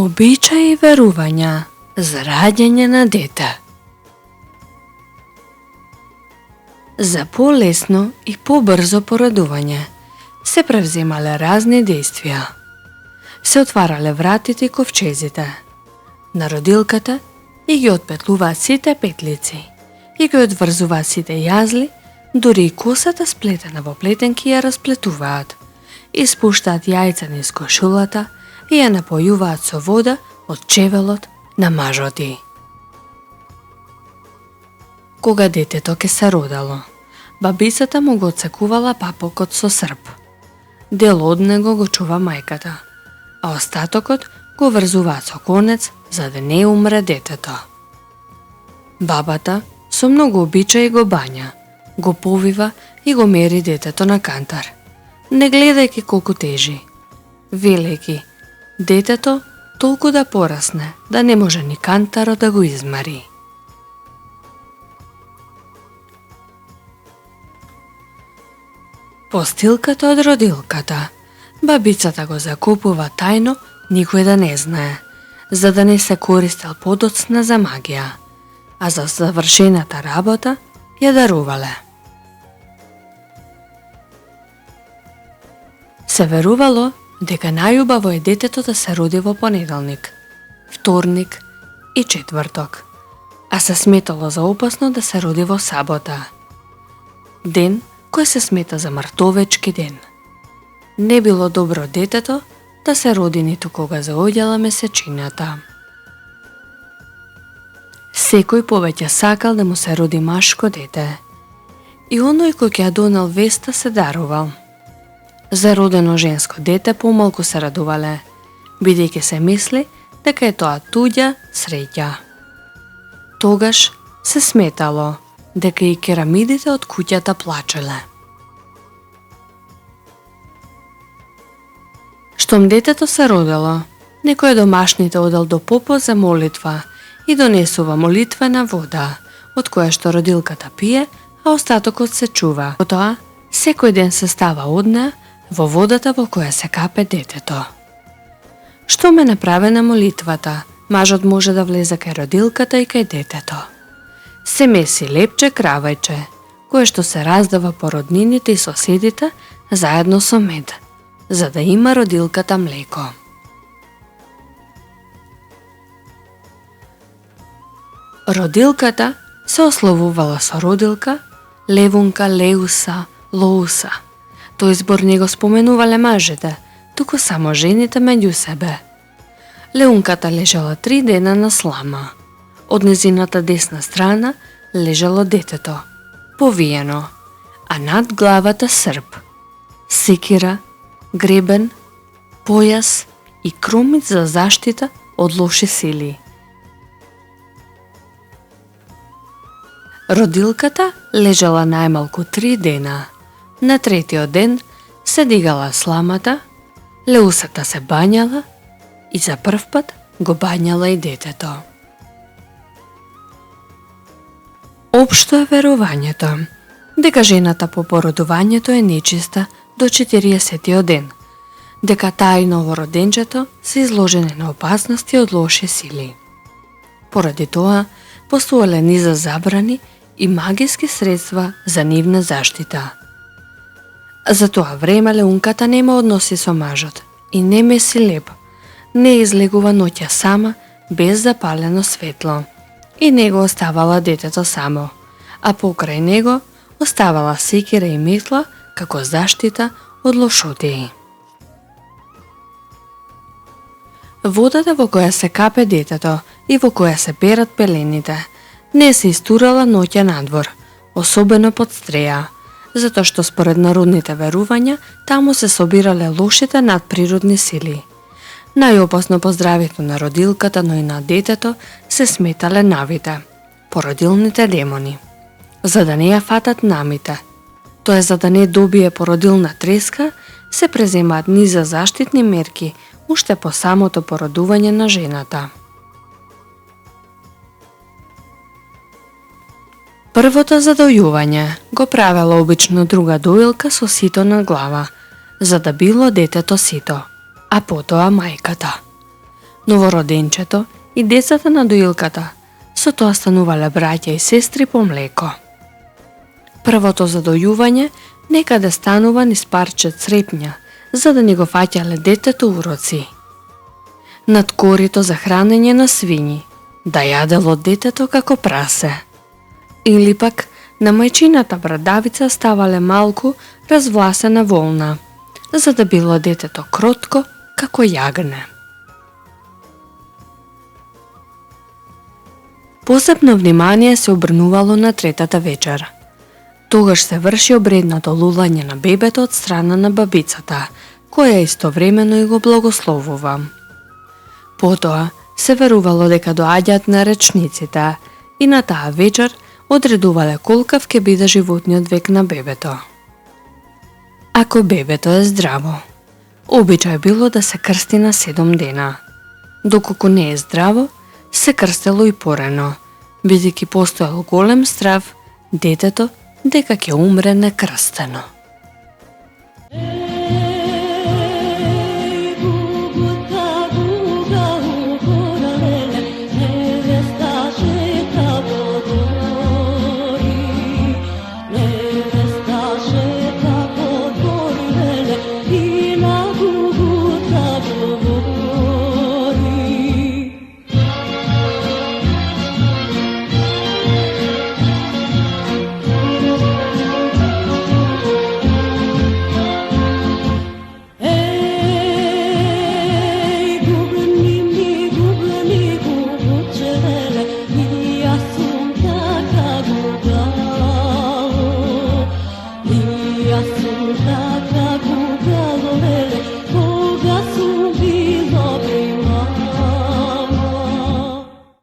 Обичаи и верувања за раѓање на дете. За полесно и побрзо порадување се превземале разни действија. Се отварале вратите и ковчезите на родилката и ги отпетлуваат сите петлици и ги одврзуваат сите јазли, дури и косата сплетена во плетенки ја расплетуваат, испуштаат јајца низ кошулата и ја напојуваат со вода од чевелот на мажот. Кога детето ќе се родало, бабицата му го отсекувала папокот со срп. Дел од него го чува мајката, а остатокот го врзуваат со конец за да не умре детето. Бабата со многу обичаи го бања, го повива и го мери детето на кантар, не гледајќи колку тежи, велејќи детето толку да порасне да не може ни кантарот да го измари. Постилката од родилката. Бабицата го закупува тајно, никој да не знае, за да не се користел подоцна за магија, а за завршената работа ја дарувале. Се верувало дека најубаво е детето да се роди во понеделник, вторник и четврток, а се сметало за опасно да се роди во сабота, ден кој се смета за мртовечки ден. Не било добро детето да се роди ниту кога заоѓала месечината. Секој повеќе сакал да му се роди машко дете, и оној кој ќе ја донел веста се дарувал. За родено женско дете помалку се радувале, бидејќи се мисли дека е тоа туѓа среќа. Тогаш се сметало дека и керамидите од куќата плачеле. Штом детето се родело, некој домашните одел до попот за молитва и донесува молитвена вода, од која што родилката пие, а остатокот се чува. Потоа, секој ден се става од неа во водата во која се капе детето. Штом е направена молитвата, мажот може да влезе кај родилката и кај детето. Се меси лепче кравајче, кое што се раздава по роднините и соседите заедно со мед, за да има родилката млеко. Родилката се ословувала со родилка, левунка, леуса, лоуса. Тој збор не го споменувале мажите, туку само жените меѓу себе. Леунката лежала 3 дена на слама. Од незината десна страна лежало детето, повиено, а над главата срп, секира, гребен, појас и кромит за заштита од лоши сили. Родилката лежала најмалку 3 дена. На третиот ден се дигала сламата, леусата се бањала и за прв пат го бањала и детето. Општо е верувањето дека жената по породувањето е нечиста до 40-тиот ден, дека таа и новороденчето се изложени на опасности од лоши сили. Поради тоа, постоеле низа забрани и магиски средства за нивна заштита. За тоа време леунката нема односи со мажот и не меси леб, не излегува ноќа сама без запалено светло и не го оставала детето само, а покрај него оставала секира и метла како заштита од лошотии. Водата во која се капе детето и во која се перат пелените не се истурала ноќа надвор, особено под стреја, затоа што според народните верувања таму се собирале лошите надприродни сили. Најопасно по здравието на родилката, но и на детето се сметале навите, породилните демони. За да не ја фатат намите, тоа за да не добие породилна треска, се преземаат низа заштитни мерки уште по самото породување на жената. Првото задојување го правела обично друга доилка со сито на глава, за да било детето сито, а потоа мајката. Новороденчето и децата на доилката со тоа станувале браќа и сестри по млеко. Првото задојување некаде станува низ парче црепња, за да ни го фаќале детето уроци. Над корито за хранење на свињи, да јадело детето како прасе. Или пак на мајчината брадавица ставале малку развласена волна, за да било детето кротко како јагне. Посебно внимание се обрнувало на третата вечер. Тогаш се врши обредното лулање на бебето од страна на бабицата, која истовремено и го благословува. Потоа се верувало дека доаѓаат на речниците и на таа вечер одредувале колкав ќе биде животниот век на бебето. Ако бебето е здраво, обичај било да се крсти на 7 дена. Доколку не е здраво, се крстело и порано, бидејќи постоел голем страв детето дека ќе умре некрстено.